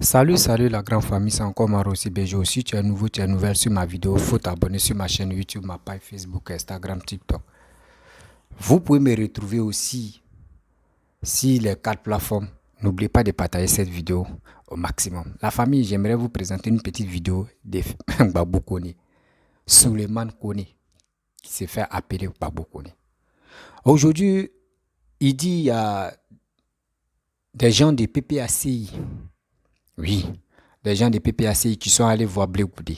Salut la grande famille, c'est encore Maro Béjo. Si tu es nouveau, tu es nouvelle sur ma vidéo, faut t'abonner sur ma chaîne YouTube, ma page Facebook, Instagram, TikTok. Vous pouvez me retrouver aussi sur les 4 plateformes. N'oubliez pas de partager cette vidéo au maximum. La famille, j'aimerais vous présenter une petite vidéo de Babou Kone, Suleiman Kone, qui s'est fait appeler Babou Kone. Aujourd'hui, il y a des gens de PPACI. Oui, des gens de PPACI qui sont allés voir Blé Goudé.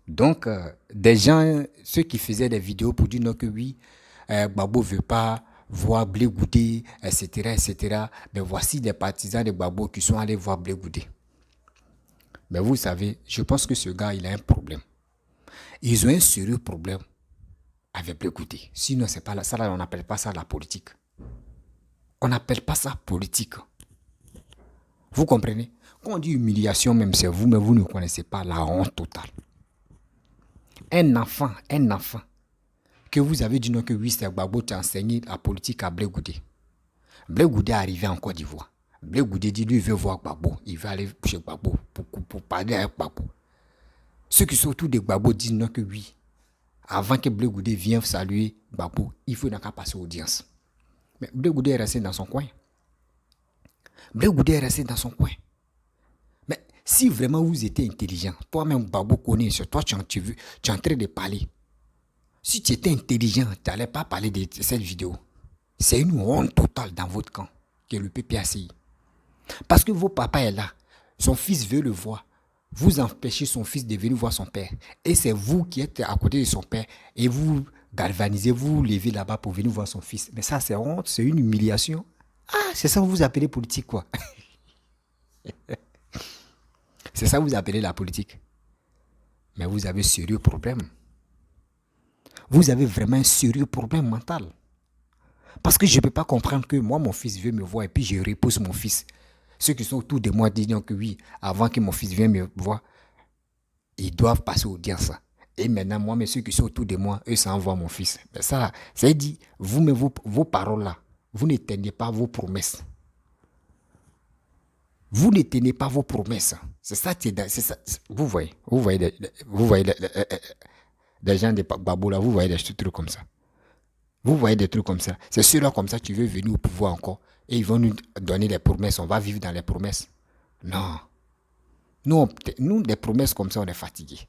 Donc, des gens, ceux qui faisaient des vidéos pour dire non que oui, Gbagbo ne veut pas voir Blé Goudé, etc., etc. Mais voici des partisans de Gbagbo qui sont allés voir Blé Goudé. Mais vous savez, je pense que ce gars, il a un problème. Ils ont un sérieux problème avec Blé Goudé. Sinon, c'est pas ça, là, on n'appelle pas ça la politique. On n'appelle pas ça politique. Vous comprenez? Quand on dit humiliation, même c'est vous, mais vous ne connaissez pas la honte totale. Un enfant que vous avez dit non que oui, c'est Gbagbo qui a enseigné la politique à Blé Goudé. Blé Goudé est arrivé en Côte d'Ivoire. Blé Goudé dit lui, il veut voir Gbagbo. Il veut aller chez Gbagbo pour parler avec Gbagbo. Ceux qui sont autour de Gbagbo disent non que oui. Avant que Blé Goudé vienne saluer Gbagbo, il faut qu'à passer audience. Mais Blé Goudé est resté dans son coin. Blé Goudé est resté dans son coin. Mais si vraiment vous étiez intelligent, toi-même Gbagbo connaît, sur toi tu es en train de parler. Si tu étais intelligent, tu n'allais pas parler de cette vidéo. C'est une honte totale dans votre camp, qui est le PPACI. Parce que votre papa est là, son fils veut le voir. Vous empêchez son fils de venir voir son père. Et c'est vous qui êtes à côté de son père et vous galvanisez, vous levez là-bas pour venir voir son fils. Mais ça, c'est honte, c'est une humiliation. Ah, c'est ça que vous appelez politique, quoi. C'est ça que vous appelez la politique. Mais vous avez un sérieux problème. Vous avez vraiment un sérieux problème mental. Parce que je ne peux pas comprendre que moi, mon fils veut me voir et puis je repousse mon fils. Ceux qui sont autour de moi disent que oui, avant que mon fils vienne me voir, ils doivent passer audience. Et maintenant, moi, mais ceux qui sont autour de moi, eux, ça envoie mon fils. Mais ça dit, vous, mais vos paroles là, vous ne tenez pas vos promesses. Vous ne tenez pas vos promesses. C'est ça, c'est ça. Vous voyez des gens de Gbagbo là, vous voyez des trucs comme ça. Vous voyez des trucs comme ça. C'est ceux-là comme ça qui veulent venir au pouvoir encore. Et ils vont nous donner des promesses. On va vivre dans les promesses. Non. Nous, des promesses comme ça, on est fatigués.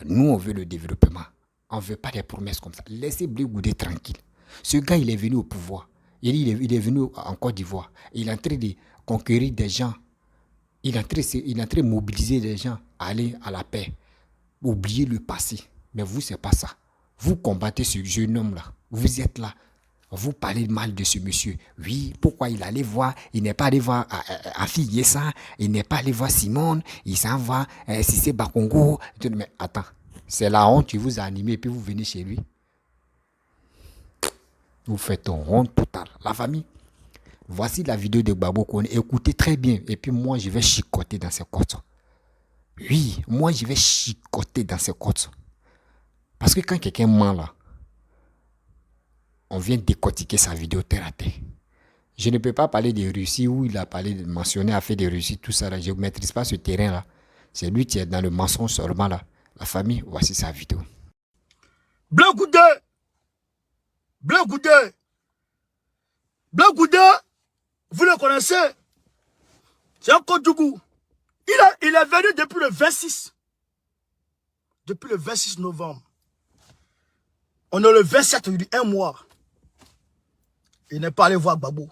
Nous, on veut le développement. On ne veut pas des promesses comme ça. Laissez Blé Goudé tranquille. Ce gars, il est venu au pouvoir. Il est venu en Côte d'Ivoire. Il est en train de conquérir des gens. Il est en train de mobiliser des gens à aller à la paix. Oubliez le passé. Mais vous, c'est pas ça. Vous combattez ce jeune homme-là. Vous êtes là. Vous parlez mal de ce monsieur. Oui, pourquoi il allait voir, il n'est pas allé voir Afi Yessa, il n'est pas allé voir Simone, il s'en va, Sissé Bakongo. Mais attends, c'est la honte qui vous a animé et puis vous venez chez lui. Vous faites une honte totale. La famille, voici la vidéo de Gbagbo Kone. Écoutez très bien et puis moi je vais chicoter dans ces côtes. Oui, moi je vais chicoter dans ces côtes. Parce que quand quelqu'un ment là, on vient décortiquer sa vidéo terre à terre. Je ne peux pas parler de Russie où il a parlé de mentionner, a fait de Russie, tout ça là. Je ne maîtrise pas ce terrain là. C'est lui qui est dans le mensonge seulement là. La famille, voici sa vidéo. Blé Goudé, Blé Goudé, Blé Goudé, vous le connaissez? C'est un Kodougou. Il est venu depuis le 26. Depuis le 26 novembre. On est le 27, il dit un mois. Il n'est pas allé voir Gbagbo.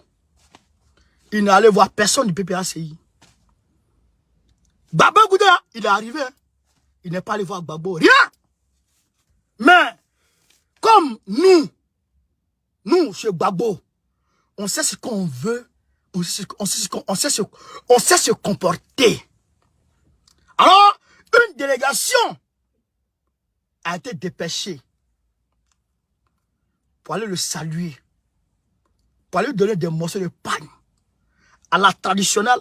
Il n'est allé voir personne du PPACI. Gbagbo Goudé, il est arrivé. Il n'est pas allé voir Gbagbo. Rien. Mais, comme nous, chez Gbagbo, on sait ce qu'on veut. On sait se comporter. Alors, une délégation a été dépêchée pour aller le saluer, pour aller lui donner des morceaux de pain à la traditionnelle,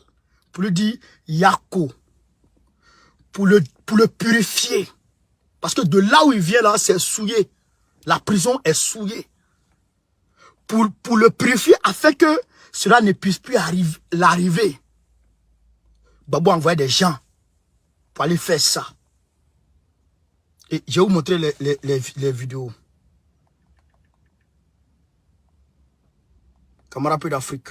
pour lui dire Yako, pour le purifier. Parce que de là où il vient, là, c'est souillé. La prison est souillée. Pour le purifier afin que cela ne puisse plus l'arriver. Gbagbo envoyait des gens pour aller faire ça. Et je vais vous montrer les vidéos. Camarade peu d'Afrique.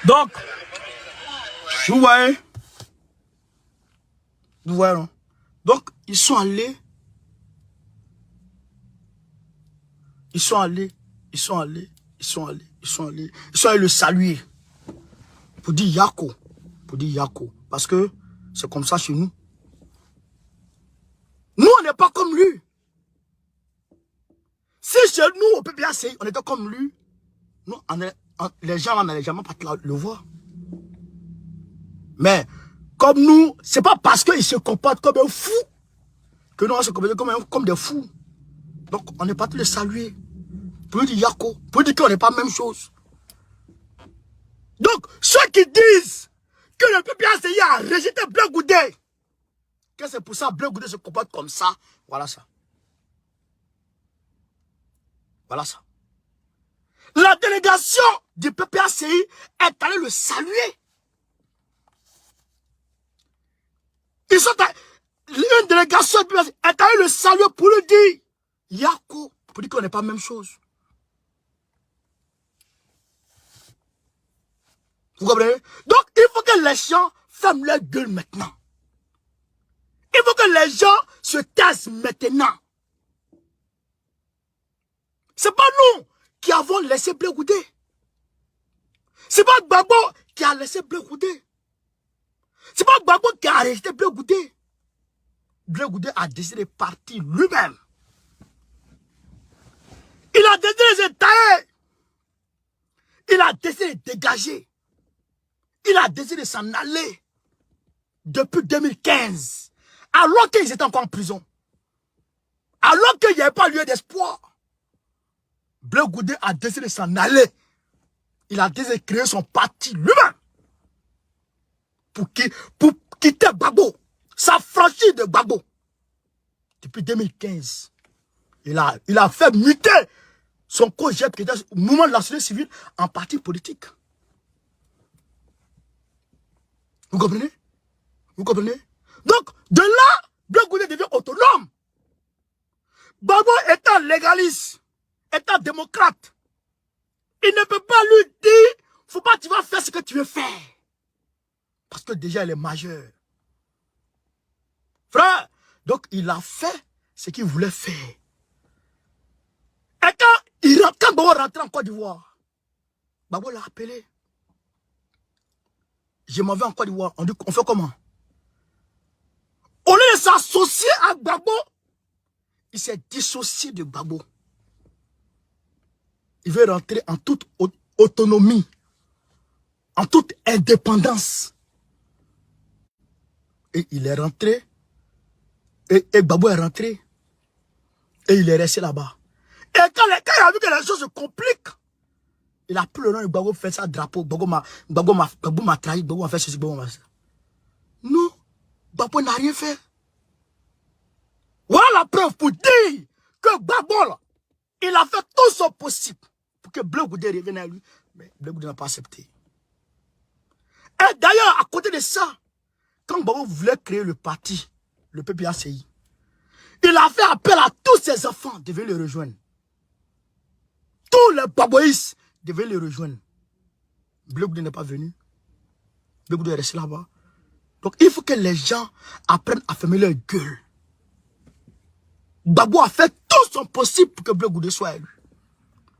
Donc, vous voyez, non? Donc, ils sont allés le saluer pour dire Yako, parce que c'est comme ça chez nous. Nous, on n'est pas comme lui. Si chez nous, au PPACI, on était comme lui, nous, les gens là n'allaient jamais pas le voir. Mais, comme nous, c'est pas parce qu'ils se comportent comme un fou que nous, on se comporte comme des fous. Donc, on n'est pas tous les saluer. Pour lui dire Yako, pour lui dire qu'on n'est pas la même chose. Donc, ceux qui disent que le PPACI a rejeté Blé Goudé, que c'est pour ça que Blé Goudé se comporte comme ça, voilà ça. Voilà ça. La délégation du PPACI est allée le saluer. Une délégation du PPACI est allée le saluer pour lui dire Yako, pour dire qu'on n'est pas la même chose. Vous comprenez? Donc, il faut que les gens ferment leur gueule maintenant. Il faut que les gens se taisent maintenant. C'est pas nous qui avons laissé Blé Goudé. C'est pas Gbagbo qui a laissé Blé Goudé. C'est pas Gbagbo qui a arrêté Blé Goudé. Blé Goudé a décidé de partir lui-même. Il a décidé de se tailler. Il a décidé de dégager. Il a décidé de s'en aller depuis 2015. Alors qu'ils étaient encore en prison. Alors qu'il n'y avait pas lieu d'espoir. Blé Goudé a décidé de s'en aller. Il a décidé de créer son parti lui-même. Pour quitter Gbagbo. S'affranchir de Gbagbo. Depuis 2015. Il a fait muter son co-chef qui était au mouvement de la société civile en parti politique. Vous comprenez? Vous comprenez? Donc, de là, Blé Goudé devient autonome. Gbagbo étant légaliste, étant démocrate, il ne peut pas lui dire, faut pas, tu vas faire ce que tu veux faire. Parce que déjà, elle est majeure. Frère, donc il a fait ce qu'il voulait faire. Et quand Gbagbo rentrait en Côte d'Ivoire, Gbagbo l'a appelé. Je m'en vais en Côte d'Ivoire. On fait comment? Au lieu de s'associer à Gbagbo, il s'est dissocié de Gbagbo. Il veut rentrer en toute autonomie, en toute indépendance. Et il est rentré, et Gbagbo est rentré, et il est resté là-bas. Et quand il a vu que les choses se compliquent, il a pris le nom de Gbagbo, fait ça drapeau. Gbagbo m'a trahi, Gbagbo m'a fait ceci, Gbagbo m'a fait ça. Non, Gbagbo n'a rien fait. Voilà la preuve pour dire que Gbagbo, là, il a fait tout son possible pour que Blé Goudé revienne à lui. Mais Blé Goudé n'a pas accepté. Et d'ailleurs, à côté de ça, quand Gbagbo voulait créer le parti, le PPACI, il a fait appel à tous ses enfants de venir le rejoindre. Tous les Gbagboïstes devaient le rejoindre. Blé Goudé n'est pas venu. Blé Goudé est resté là-bas. Donc il faut que les gens apprennent à fermer leur gueule. Gbagbo a fait tout son possible pour que Blé Goudé soit élu.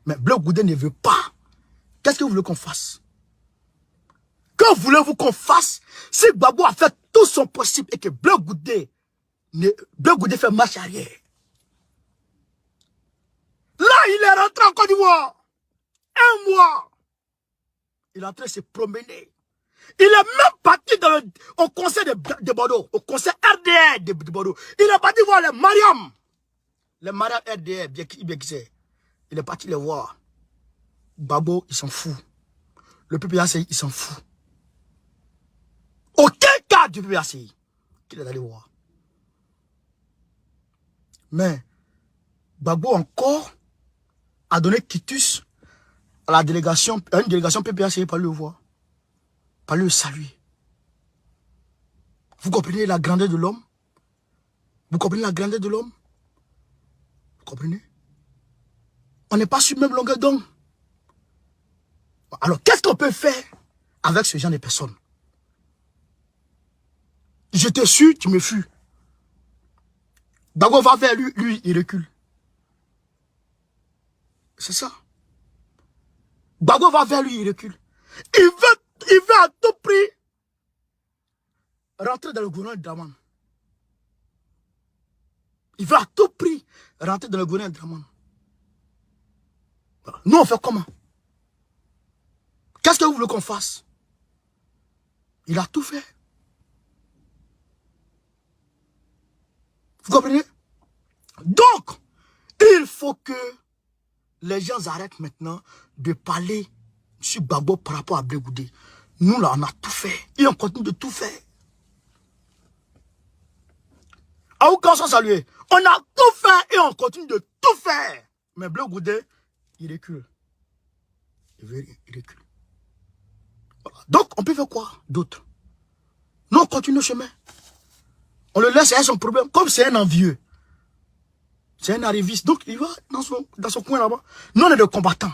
Mais Blé Goudé ne veut pas. Qu'est-ce que vous voulez qu'on fasse? Que voulez-vous qu'on fasse si Gbagbo a fait tout son possible et que Blé Goudé fait marche arrière? Là, il il est rentré en Côte d'Ivoire. Un mois. Il est en train de se promener. Il est même parti au conseil de Bordeaux, au conseil RDR de Bordeaux. Il est parti voir les Mariam. Les Mariam RDR, bien qui c'est. Il est parti les voir. Babo, il s'en fout. Le PPACI, il s'en fout. Aucun cas du PPACI qu'il est allé voir. Mais Babo encore a donné quitus à la délégation, à une délégation PPACI pour le voir. Pas le saluer. Vous comprenez la grandeur de l'homme? Vous comprenez la grandeur de l'homme? Vous comprenez? On n'est pas sur la même longueur d'onde. Alors, qu'est-ce qu'on peut faire avec ce genre de personnes? Je te suis, tu me fuis. D'abord, va vers lui, lui, il recule. C'est ça. Bago va vers lui, il recule. Il veut à tout prix rentrer dans le gouvernement de Draman. Il veut à tout prix rentrer dans le gouvernement de Draman. Voilà. Nous, on fait comment? Qu'est-ce que vous voulez qu'on fasse? Il a tout fait. Vous comprenez? Donc, il faut que les gens arrêtent maintenant de parler sur Babo par rapport à Blé Goudé. Nous, là, on a tout fait. Et on continue de tout faire. À aucun sens salué. On a tout fait et on continue de tout faire. Mais Blé Goudé, il recule. Il recule. Voilà. Donc, on peut faire quoi d'autre? Nous, on continue le chemin. On le laisse à son problème. Comme c'est un envieux. C'est un arriviste. Donc, il va dans son coin là-bas. Nous, on est des combattants.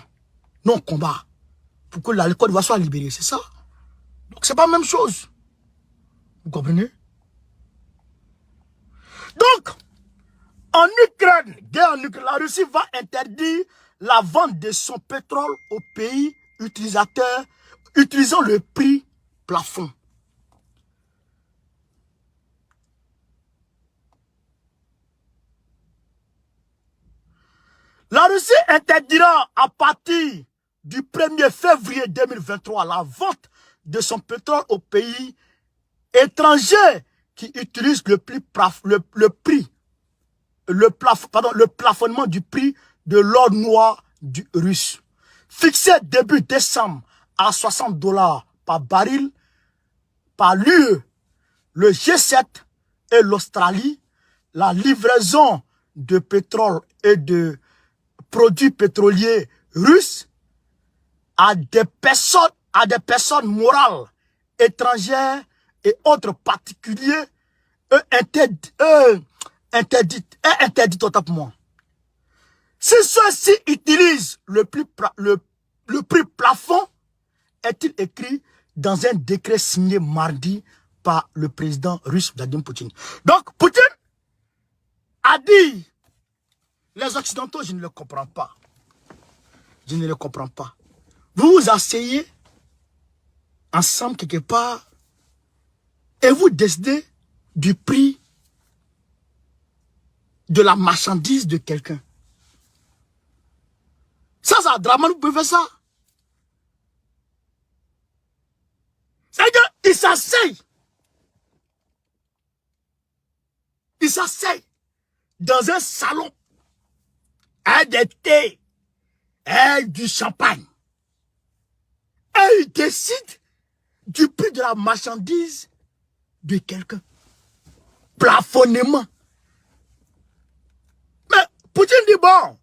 Nous, on combat. Pour que la Côte d'Ivoire soit libérée. C'est ça. Donc, c'est pas la même chose. Vous comprenez? Donc, en Ukraine, guerre en Ukraine, la Russie va interdire la vente de son pétrole aux pays utilisateurs utilisant le prix plafond. La Russie interdira à partir du 1er février 2023 la vente de son pétrole aux pays étrangers qui utilisent le plafonnement du prix de l'or noir russe. Fixé début décembre à 60 $ par baril par l'UE, le G7 et l'Australie, la livraison de pétrole et de produits pétroliers russes à des personnes morales étrangères et autres particuliers interdit totalement. Si ceux-ci utilisent le prix plafond, est-il écrit dans un décret signé mardi par le président russe Vladimir Poutine. Donc, Poutine a dit, les Occidentaux, je ne le comprends pas. Je ne le comprends pas. Vous vous asseyez ensemble quelque part et vous décidez du prix de la marchandise de quelqu'un. Ça, c'est Draman, vous pouvez faire ça. C'est-à-dire qu'il s'asseye. Il s'asseye dans un salon avec des thés et du champagne. Et il décide du prix de la marchandise de quelqu'un. Plafonnement. Mais Poutine dit, bon,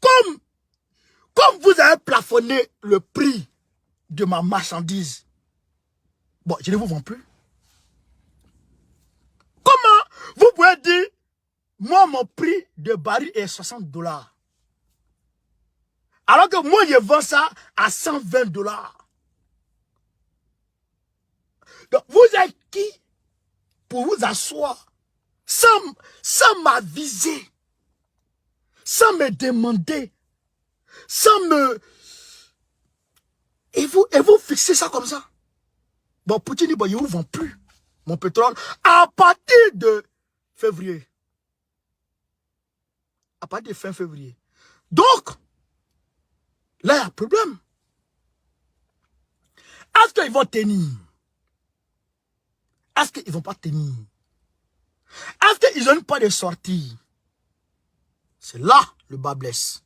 comme vous avez plafonné le prix de ma marchandise, bon, je ne vous vends plus. Comment vous pouvez dire, moi, mon prix de baril est 60 $. Alors que moi, je vends ça à 120 $. Donc, vous êtes qui pour vous asseoir sans m'aviser, sans me demander, sans me... Et vous fixez ça comme ça. Bon, Poutine dit, bon, je ne vous vends plus mon pétrole à partir de février. À partir de fin février. Donc, là, il y a un problème. Est-ce qu'ils vont tenir? Est-ce qu'ils ne vont pas tenir? Est-ce qu'ils n'ont pas de sortie? C'est là le bas blesse.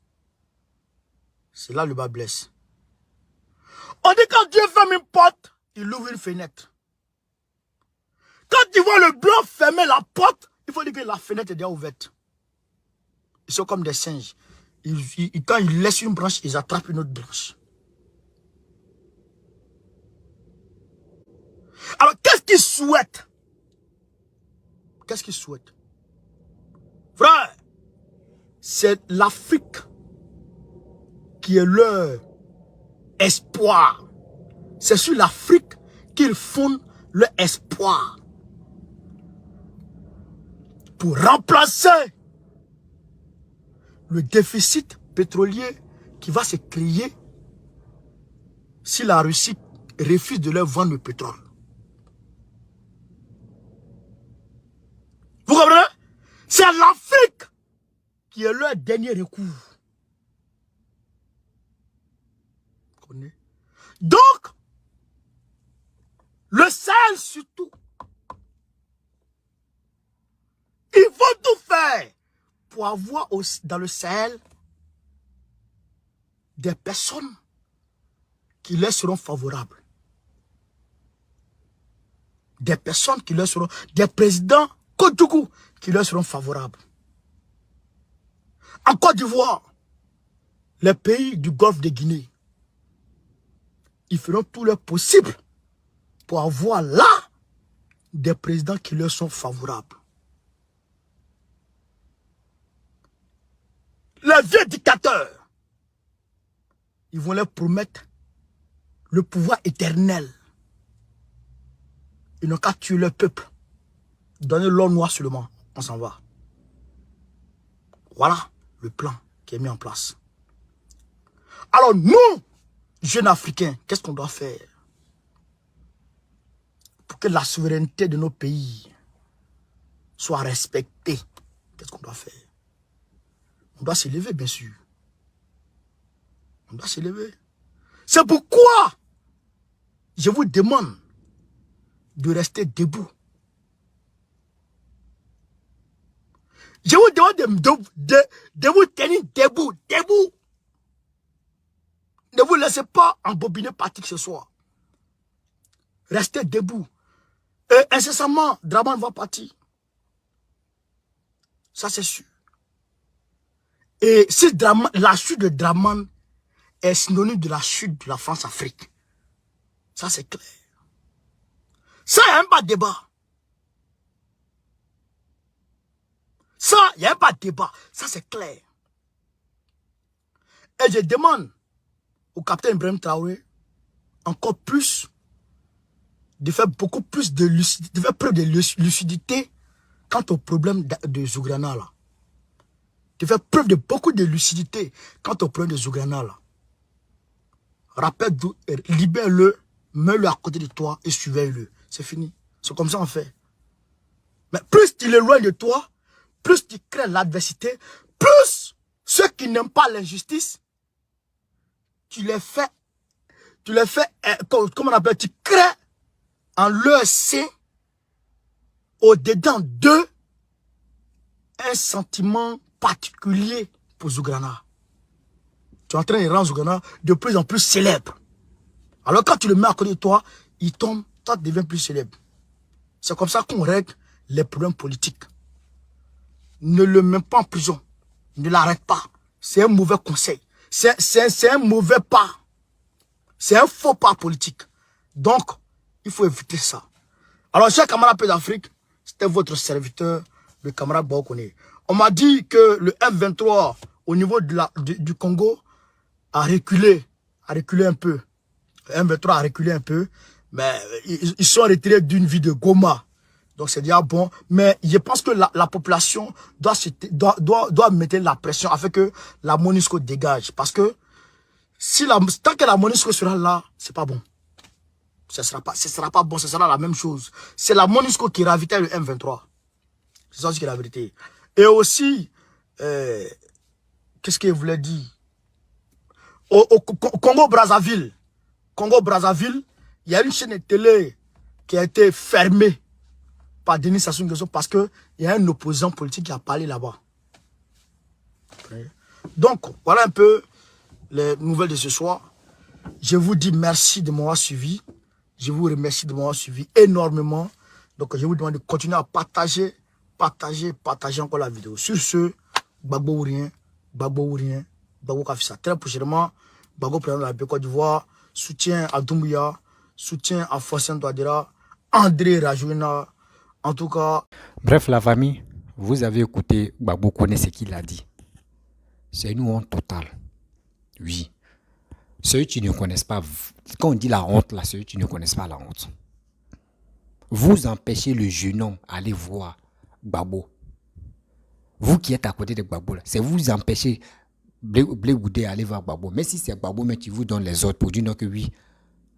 C'est là le bas blesse. On dit quand Dieu ferme une porte, il ouvre une fenêtre. Quand tu vois le blanc fermer la porte, il faut dire que la fenêtre est déjà ouverte. Ils sont comme des singes. Quand ils laissent une branche, ils attrapent une autre branche. Alors, qu'est-ce qu'ils souhaitent? Qu'est-ce qu'ils souhaitent? Frère, c'est l'Afrique qui est leur espoir. C'est sur l'Afrique qu'ils fondent leur espoir. Pour remplacer le déficit pétrolier qui va se créer si la Russie refuse de leur vendre le pétrole. Vous comprenez? C'est l'Afrique qui est leur dernier recours. Vous comprenez? Donc, le Sahel surtout, il faut tout faire pour avoir aussi dans le Sahel des personnes qui leur seront favorables. Des personnes qui leur seront, des présidents Koutougou qui leur seront favorables. En Côte d'Ivoire, les pays du Golfe de Guinée, ils feront tout leur possible pour avoir là des présidents qui leur sont favorables. Les vieux dictateurs, ils vont leur promettre le pouvoir éternel. Ils n'ont qu'à tuer leur peuple. Donner l'or noir seulement, on s'en va. Voilà le plan qui est mis en place. Alors nous, jeunes Africains, qu'est-ce qu'on doit faire pour que la souveraineté de nos pays soit respectée? Qu'est-ce qu'on doit faire? On doit s'élever, bien sûr. On doit s'élever. C'est pourquoi je vous demande de rester debout. Je vous demande de vous tenir debout, debout. Ne vous laissez pas embobiner par qui que ce soit. Restez debout. Et incessamment, Draman va partir. Ça, c'est sûr. Et si la chute de Draman est synonyme de la chute de la France-Afrique, ça, c'est clair. Ça, il n'y a même pas de débat. Ça, il n'y a même pas de débat. Ça, c'est clair. Et je demande au capitaine Ibrahim Traoré encore plus de faire beaucoup plus de lucidité, de faire preuve de lucidité quant au problème de Zougrana là. De faire preuve de beaucoup de lucidité quant au problème de Zougrana là. Rappelle-le, libère-le, mets-le à côté de toi et surveille-le. C'est fini. C'est comme ça on fait. Mais plus tu l'éloignes de toi, plus tu crées l'adversité, plus ceux qui n'aiment pas l'injustice, tu les fais, comment on appelle, tu crées en leur sein, au-dedans d'eux, un sentiment particulier pour Zougrana. Tu es en train de rendre Zougrana de plus en plus célèbre. Alors quand tu le mets à côté de toi, il tombe, toi tu deviens plus célèbre. C'est comme ça qu'on règle les problèmes politiques. Ne le mets pas en prison. Ne l'arrête pas. C'est un mauvais conseil. C'est un mauvais pas. C'est un faux pas politique. Donc, il faut éviter ça. Alors, chers camarades d'Afrique, c'était votre serviteur, le camarade Baokone. On m'a dit que le M23, au niveau du Congo, a reculé un peu. Le M23 a reculé un peu, mais ils sont retirés d'une ville de Goma. Donc, c'est déjà bon. Mais je pense que la population doit mettre la pression afin que la MONUSCO dégage. Parce que tant que la MONUSCO sera là, c'est pas bon. Ce sera pas bon, ce sera la même chose. C'est la MONUSCO qui ravitaille le M23. C'est ça aussi qui est la vérité. Et aussi, qu'est-ce qu'il voulait dire? Au Congo-Brazzaville, il y a une chaîne de télé qui a été fermée par Denis Sassou Nguesso parce qu'il y a un opposant politique qui a parlé là-bas. Donc, voilà un peu les nouvelles de ce soir. Je vous dis merci de m'avoir suivi. Je vous remercie de m'avoir suivi énormément. Donc, je vous demande de continuer à partager encore la vidéo. Sur ce, Gbagbo ou rien, Gbagbo Kafissa. Très prochainement, Gbagbo président de la Côte d'Ivoire, soutien à Doumbouya, soutien à Fossien Touadéra, André Rajouna. En tout cas... Bref, la famille, vous avez écouté, Gbagbo connaît ce qu'il a dit. C'est une honte totale. Oui. Ceux qui ne connaissent pas, quand on dit la honte, là, ceux qui ne connaissent pas la honte. Vous empêchez le jeune homme d'aller voir Gbagbo. Vous qui êtes à côté de Gbagbo, c'est vous empêchez Blé Goudé d'aller voir Gbagbo. Mais si c'est Gbagbo mais qui vous donne les ordres pour dire non que oui,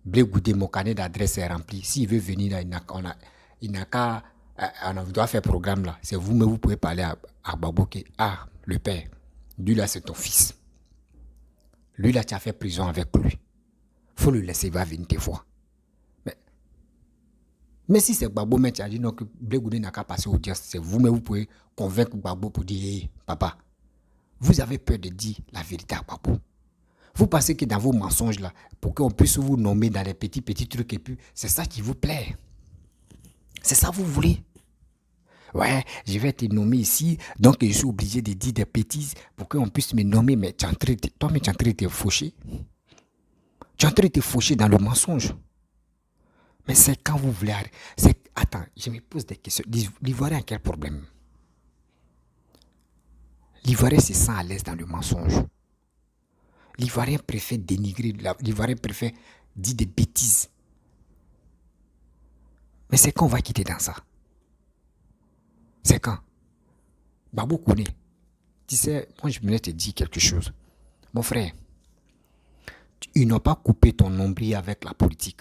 Blé Goudé, mon carnet d'adresse est rempli. S'il veut venir là, il n'a qu'à... On doit faire programme là. C'est vous, mais vous pouvez parler à Gbagbo que, ah, le père, lui là c'est ton fils. Lui là tu as fait prison avec lui. Faut le laisser, il va venir te voir. Mais si c'est Gbagbo, mais tu as dit non que Blé Goudé n'a qu'à passer au diable, c'est vous, mais vous pouvez convaincre Gbagbo pour dire, hey, papa, vous avez peur de dire la vérité à Gbagbo. Vous pensez que dans vos mensonges là, pour qu'on puisse vous nommer dans les petits trucs et puis c'est ça qui vous plaît. C'est ça que vous voulez. Ouais, je vais te nommer ici, donc je suis obligé de dire des bêtises pour qu'on puisse me nommer, mais tu es en train de te faucher. Tu es en train de te faucher dans le mensonge. Mais c'est quand vous voulez... Attends, je me pose des questions. L'Ivoirien a quel problème? L'Ivoirien se sent à l'aise dans le mensonge. L'Ivoirien préfère dénigrer, l'Ivoirien préfère dire des bêtises. Mais c'est quand on va quitter dans ça? C'est quand? Gbagbo connaît. Tu sais, moi je voulais te dire quelque chose. Mon frère, ils n'ont pas coupé ton nombril avec la politique.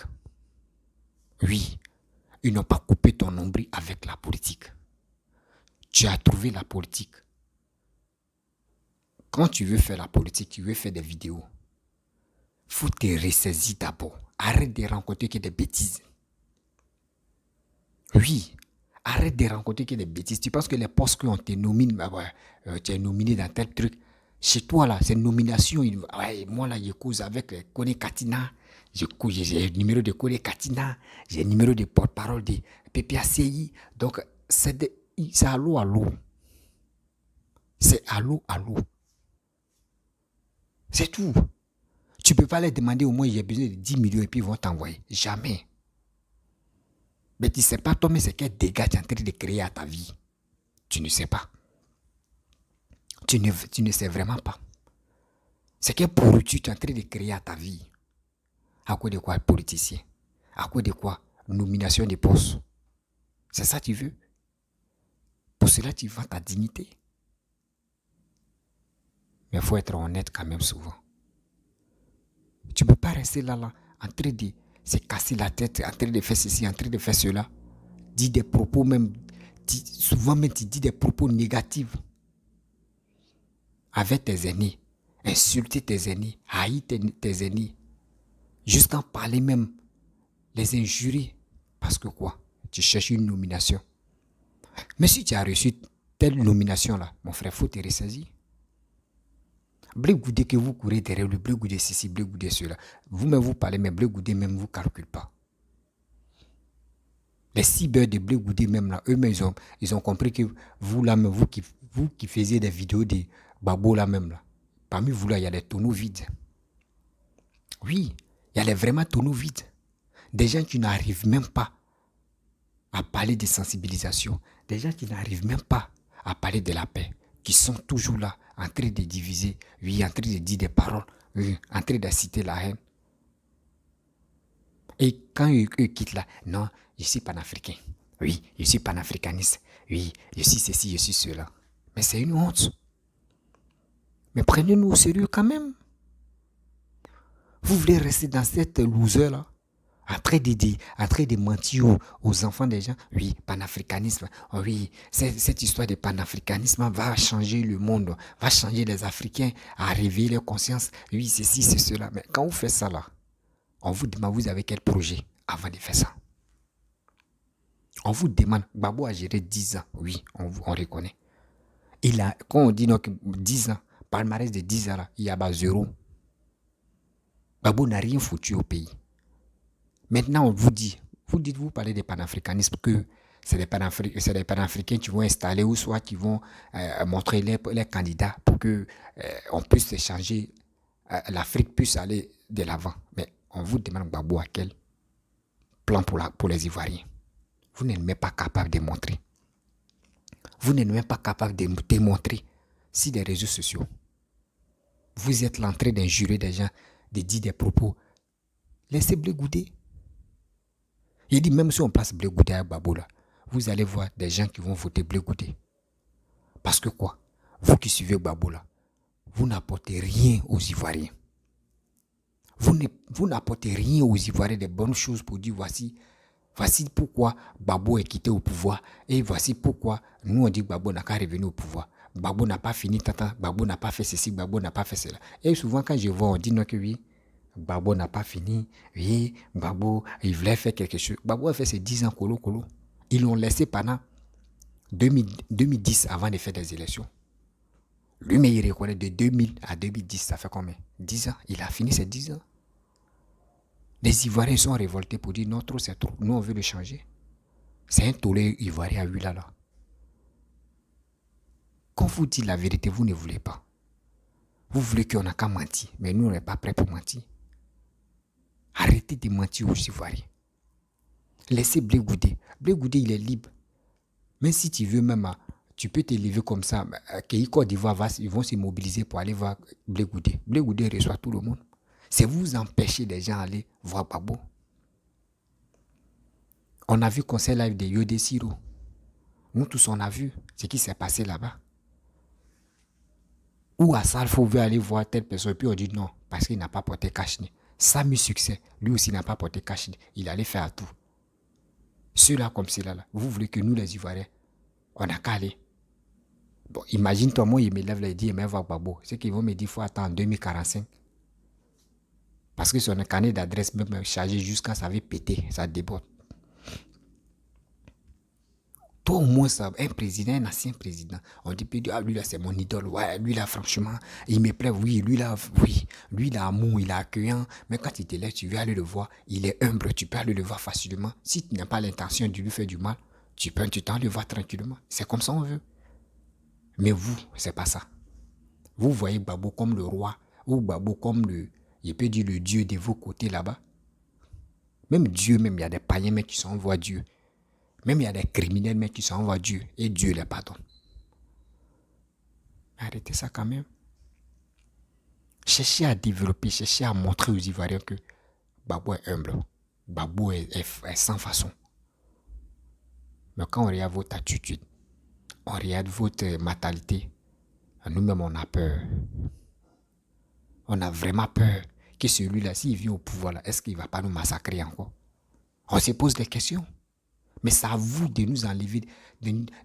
Oui, ils n'ont pas coupé ton nombril avec la politique. Tu as trouvé la politique. Quand tu veux faire la politique, tu veux faire des vidéos, il faut te ressaisir d'abord. Arrête de rencontrer que des bêtises. Oui, arrête de rencontrer que des bêtises. Tu penses que les postes qu'on te nomine, tu es nominé dans tel truc. Chez toi, là, c'est une nomination. Ouais, moi, là, je cause avec Kone Katina. J'ai le numéro de Kone Katina. J'ai le numéro de porte-parole de PPACI. Donc, c'est allô, allô. C'est allô, allô. C'est tout. Tu ne peux pas leur demander au moins, j'ai besoin de 10 millions et puis ils vont t'envoyer. Jamais. Mais tu ne sais pas, toi, mais c'est quel dégât tu es en train de créer à ta vie. Tu ne sais pas. Tu ne sais vraiment pas. C'est quel pourriture tu es en train de créer à ta vie. À cause de quoi, politicien? À cause de quoi? Nomination de postes. C'est ça que tu veux? Pour cela, tu vends ta dignité. Mais il faut être honnête quand même souvent. Tu ne peux pas rester là, en train de se casser la tête, en train de faire ceci, en train de faire cela. Dis des propos même, souvent même tu dis des propos négatifs. Avec tes aînés, insulter tes aînés, haïr tes aînés. Jusqu'en parler même, les injurer. Parce que quoi? Tu cherches une nomination. Mais si tu as reçu telle nomination-là, mon frère, il faut te ressaisir. Blé Goudé que vous courez derrière le Blé Goudé ceci, Blé Goudé cela. Vous-même vous parlez, mais Blé Goudé même vous ne calculez pas. Les cyber de Blé Goudé même là, eux-mêmes ils ont compris que vous là même, vous qui faisiez des vidéos de Gbagbo là même là, parmi vous là, il y a des tonneaux vides. Oui, il y a les vraiment tonneaux vides. Des gens qui n'arrivent même pas à parler de sensibilisation. Des gens qui n'arrivent même pas à parler de la paix. Qui sont toujours là, en train de diviser, oui, en train de dire des paroles, oui, en train de citer la haine. Et quand eux quittent là, non, je suis panafricain. Oui, je suis panafricaniste. Oui, je suis ceci, je suis cela. Mais c'est une honte. Mais prenez-nous au sérieux quand même. Vous voulez rester dans cette loser là, en train de mentir aux enfants des gens. Oui, panafricanisme. Oui, cette histoire de panafricanisme va changer le monde, va changer les Africains à réveiller leur conscience. Oui, ceci, c'est cela. Mais quand vous faites ça là, on vous demande, vous avez quel projet avant de faire ça? On vous demande, Gbagbo a géré 10 ans. Oui, on reconnaît. Quand on dit donc 10 ans, palmarès de 10 ans là, il y a zéro. Gbagbo n'a rien foutu au pays. Maintenant, on vous dit, vous parlez des panafricanismes, que c'est des panafricains qui vont installer ou soit qui vont montrer les candidats pour que on puisse échanger, l'Afrique puisse aller de l'avant. Mais on vous demande, Gbagbo, à quel plan pour les Ivoiriens? Vous n'êtes même pas capable de montrer. Vous n'êtes même pas capable de démontrer si des réseaux sociaux. Vous êtes l'entrée d'injurer des gens, de dire des propos. Laissez Blé Goudé. Il dit même si on place Blé Goudé à Gbagbo là, vous allez voir des gens qui vont voter Blé Goudé. Parce que quoi? Vous qui suivez Gbagbo là, vous n'apportez rien aux Ivoiriens. Vous n'apportez rien aux Ivoiriens des bonnes choses pour dire voici pourquoi Gbagbo est quitté au pouvoir et voici pourquoi nous on dit Gbagbo n'a qu'à revenir au pouvoir. Gbagbo n'a pas fini tata, Gbagbo n'a pas fait ceci, Gbagbo n'a pas fait cela. Et souvent quand je vois on dit non que oui, Gbagbo n'a pas fini, oui, Gbagbo il voulait faire quelque chose. Gbagbo a fait ses 10 ans colo. Ils l'ont laissé pendant 2010 avant de faire des élections. Lui mais il reconnaît de 2000 à 2010, ça fait combien? 10 ans, il a fini ses 10 ans. Les Ivoiriens sont révoltés pour dire non, trop c'est trop. Nous, on veut le changer. C'est un tollé ivoirien à lui là. Quand vous dites la vérité, vous ne voulez pas. Vous voulez qu'on n'a qu'à mentir. Mais nous, on n'est pas prêts pour mentir. Arrêtez de mentir aux Ivoiriens. Laissez Blé Goudé. Blé Goudé, il est libre. Même si tu veux même, tu peux te lever comme ça. Côte d'Ivoire, ils vont se mobiliser pour aller voir Blé Goudé. Blé Goudé reçoit tout le monde. C'est vous empêcher des gens d'aller voir Gbagbo. On a vu concert live de Yodé Siro. Nous tous, on a vu ce qui s'est passé là-bas. Ou à Salfo veut aller voir telle personne, puis on dit non, parce qu'il n'a pas porté cache-nez. Samy Succès, lui aussi n'a pas porté cache-nez. Il allait faire à tout. Ceux-là comme ceux-là, vous voulez que nous, les Ivoiriens, on n'a qu'à aller. Bon, imagine-toi, moi, il me lève là et dit, il va voir Gbagbo. C'est qu'ils vont me dire, il faut attendre en 2045. Parce que son carnet d'adresse même chargé jusqu'à ça avait pété, ça déborde. Toi au moins ça, un président, un ancien président, on dit ah lui là c'est mon idole, ouais lui là franchement, il me plaît, oui, lui là amour, il est accueillant, mais quand il te lève, tu veux aller le voir, il est humble, tu peux aller le voir facilement. Si tu n'as pas l'intention de lui faire du mal, tu peux le voir tranquillement. C'est comme ça on veut. Mais vous, c'est pas ça. Vous voyez Gbagbo comme le roi, ou Gbagbo comme il peut dire le Dieu de vos côtés là-bas. Même Dieu, même il y a des païens mais qui s'envoient Dieu. Même il y a des criminels mais qui s'envoient Dieu. Et Dieu les pardonne. Arrêtez ça quand même. Cherchez à développer, cherchez à montrer aux Ivoiriens que Gbagbo est humble. Gbagbo est sans façon. Mais quand on regarde votre attitude, on regarde votre mentalité, nous-mêmes on a peur. On a vraiment peur que celui-là, s'il vient au pouvoir, là, est-ce qu'il ne va pas nous massacrer encore? On se pose des questions. Mais c'est à vous de nous enlever,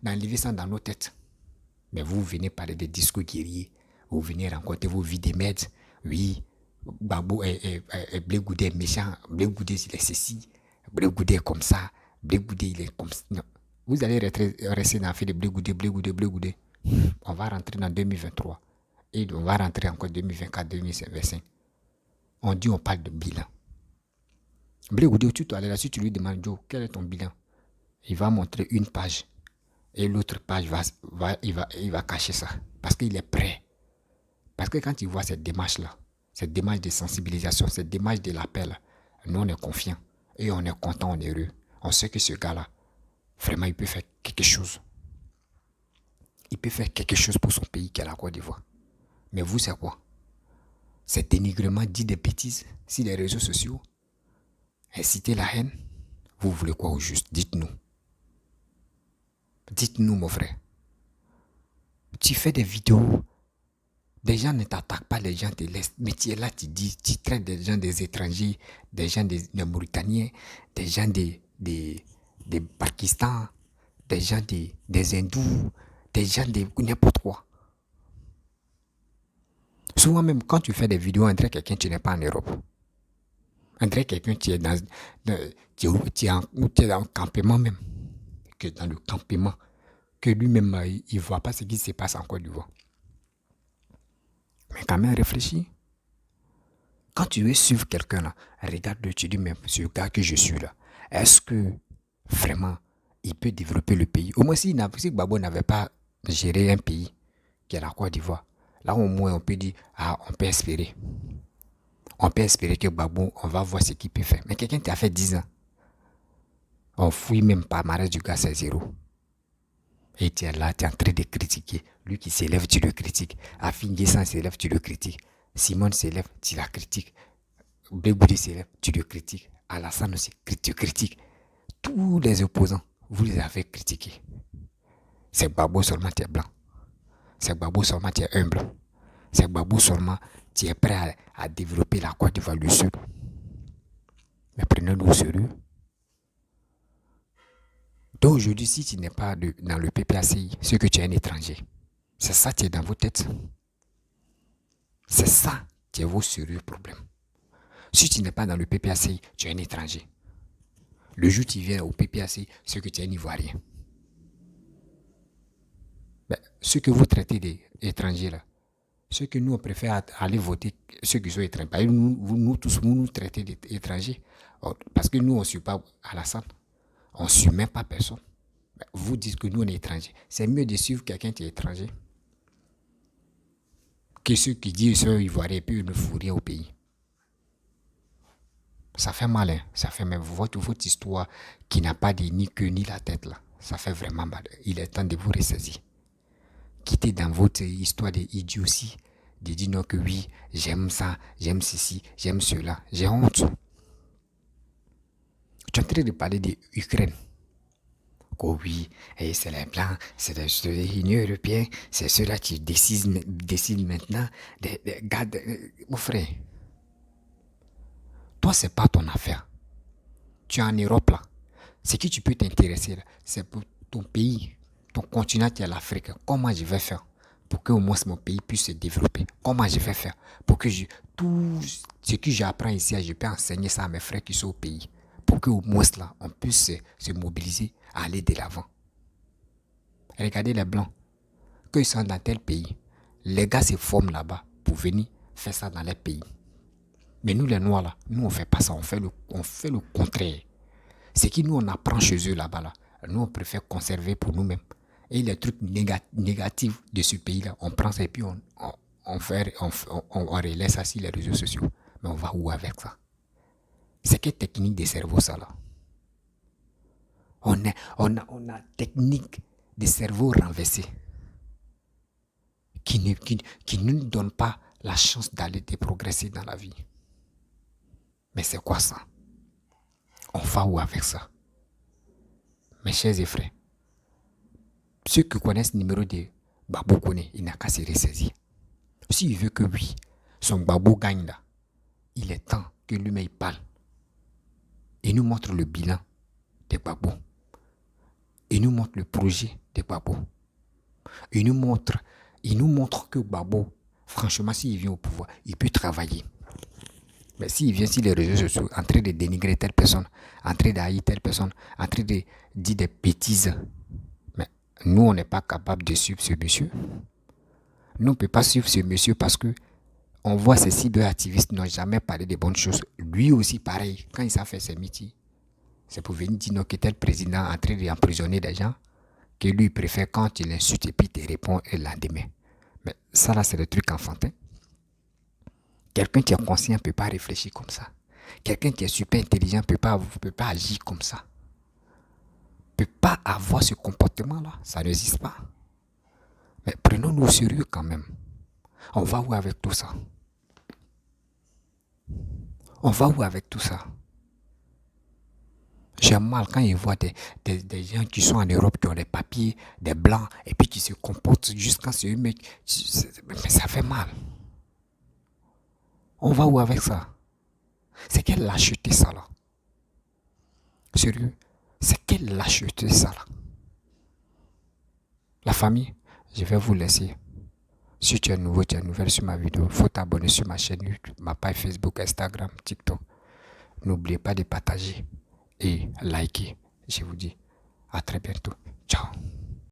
d'enlever ça dans nos têtes. Mais vous venez parler des discours guerriers. Vous venez rencontrer vos vies des maîtres. Oui, Gbagbo Blé Goudé est méchant. Blé Goudé, il est ceci. Blé Goudé est comme ça. Blé Goudé, il est comme ça. Non. Vous allez rester dans le fait de Blé Goudé. On va rentrer dans 2023. Et on va rentrer encore 2024, 2025. On dit, on parle de bilan. Blé Goudé, tu dois aller là, si tu lui demandes, Joe, quel est ton bilan? Il va montrer une page. Et l'autre page, il va cacher ça. Parce qu'il est prêt. Parce que quand il voit cette démarche-là, cette démarche de sensibilisation, cette démarche de l'appel, nous, on est confiants. Et on est content, on est heureux. On sait que ce gars-là, vraiment, il peut faire quelque chose. Il peut faire quelque chose pour son pays qui est la Côte d'Ivoire. Mais vous, c'est quoi? C'est dénigrement dit des bêtises sur les réseaux sociaux. Inciter la haine. Vous voulez quoi au juste? Dites-nous. Dites-nous, mon frère. Tu fais des vidéos. Des gens ne t'attaquent pas, les gens te laissent. Mais tu es là, tu dis, tu traites des gens des étrangers, des gens des Mauritaniens, des gens des Pakistan, des gens des hindous, des gens de n'importe quoi. Souvent même, quand tu fais des vidéos, on dirait quelqu'un, tu n'es pas en Europe. On dirait quelqu'un, tu es tu es dans un campement même. Que dans le campement. Que lui-même, il ne voit pas ce qui se passe en Côte d'Ivoire. Mais quand même, réfléchis. Quand tu veux suivre quelqu'un là, regarde-le, tu dis, mais ce gars que je suis là, est-ce que vraiment il peut développer le pays? Au moins, si Gbagbo n'avait pas géré un pays, qui est la Côte d'Ivoire, là au moins on peut dire, ah, on peut espérer. On peut espérer que Gbagbo, on va voir ce qu'il peut faire. Mais quelqu'un qui a fait 10 ans, on fouille même pas, palmarès du gars, c'est zéro. Et tu es là, tu es en train de critiquer. Lui qui s'élève, tu le critiques. Afin Guessan s'élève, tu le critiques. Simone s'élève, tu la critiques. Blegoudi s'élève, tu le critiques. Alassane aussi, tu critiques. Tous les opposants, vous les avez critiqués. C'est Gbagbo seulement tu es blanc. C'est Gbagbo seulement tu es humble. C'est Gbagbo seulement tu es prêt à développer la Côte d'Ivoire du Sud. Mais prenez-nous au sérieux. Donc aujourd'hui, si tu n'es pas dans le PPACI, c'est que tu es un étranger. C'est ça qui est dans vos têtes. C'est ça qui est vos sérieux problèmes. Si tu n'es pas dans le PPACI, tu es un étranger. Le jour où tu viens au PPACI, c'est que tu es un Ivoirien. Ben, ceux que vous traitez d'étrangers là, ceux que nous on préfère aller voter, ceux qui sont étrangers, nous tous, vous nous traitez d'étrangers. Parce que nous on ne suit pas Alassane. On ne suit même pas personne. Vous dites que nous, on est étrangers. C'est mieux de suivre quelqu'un qui est étranger que ceux qui disent qu'ils sont ivoiriens et puis ils ne font rien au pays. Ça fait mal, hein? Ça fait même votre histoire qui n'a pas de ni queue ni la tête là. Ça fait vraiment mal. Il est temps de vous ressaisir. Quittez dans votre histoire d'idiotie, de dire non que oui, j'aime ça, j'aime ceci, j'aime cela. J'ai honte. Tu es en train de parler de l'Ukraine. Oh oui, et c'est les Blancs, c'est l'Union européenne, c'est ceux-là qui décident maintenant. Mon frère, toi, c'est pas ton affaire. Tu es en Europe là. Ce qui tu peux t'intéresser là, c'est pour ton pays, ton continent qui est l'Afrique. Comment je vais faire pour que au moins mon pays puisse se développer? Comment je vais faire pour que tout ce que j'apprends ici, je peux enseigner ça à mes frères qui sont au pays? Pour qu'au moins là, on puisse se mobiliser à aller de l'avant. Regardez les Blancs, qu'ils sont dans tel pays, les gars se forment là-bas pour venir faire ça dans les pays. Mais nous les Noirs là, nous on fait pas ça, on fait le contraire. Ce qui nous on apprend chez eux là-bas là, nous on préfère conserver pour nous-mêmes. Et les trucs négatifs de ce pays-là, on prend ça et puis on relaie ça sur les réseaux sociaux. Mais on va où avec ça? C'est quelle technique de cerveau ça là? On a technique de cerveau renversé qui ne nous donne pas la chance d'aller de progresser dans la vie. Mais c'est quoi ça? On va où avec ça? Mes chers et frères, ceux qui connaissent le numéro de Gbagbo Koné, il n'a qu'à se ressaisir. S'il veut que oui, son Gbagbo gagne là, il est temps que lui-même parle. Il nous montre le bilan de Gbagbo. Il nous montre le projet de Gbagbo. Il nous montre que Gbagbo, franchement, s'il vient au pouvoir, il peut travailler. Mais s'il vient sur les réseaux sociaux, en train de dénigrer telle personne, en train d'haïr telle personne, en train de dire des bêtises, mais nous, on n'est pas capable de suivre ce monsieur. Nous, on ne peut pas suivre ce monsieur parce que on voit ces cyberactivistes n'ont jamais parlé de bonnes choses. Lui aussi, pareil, quand il s'est fait ses meetings, c'est pour venir dire non, que tel président est en train d'emprisonner des gens, que lui préfère quand il insulte et puis il répond le lendemain. Mais ça là, c'est le truc enfantin. Quelqu'un qui est conscient ne peut pas réfléchir comme ça. Quelqu'un qui est super intelligent ne peut pas agir comme ça. Ne peut pas avoir ce comportement-là. Ça n'existe pas. Mais prenons-nous au sérieux quand même. On va où avec tout ça? On va où avec tout ça? J'ai mal quand ils voient des gens qui sont en Europe, qui ont des papiers, des blancs, et puis qui se comportent juste quand c'est eux, mais ça fait mal. On va où avec ça? C'est quelle lâcheté ça là? Sérieux? C'est quelle lâcheté ça là? La famille, je vais vous laisser. Si tu es nouveau, tu es nouvelle sur ma vidéo, il faut t'abonner sur ma chaîne YouTube, ma page Facebook, Instagram, TikTok. N'oubliez pas de partager et liker. Je vous dis à très bientôt. Ciao.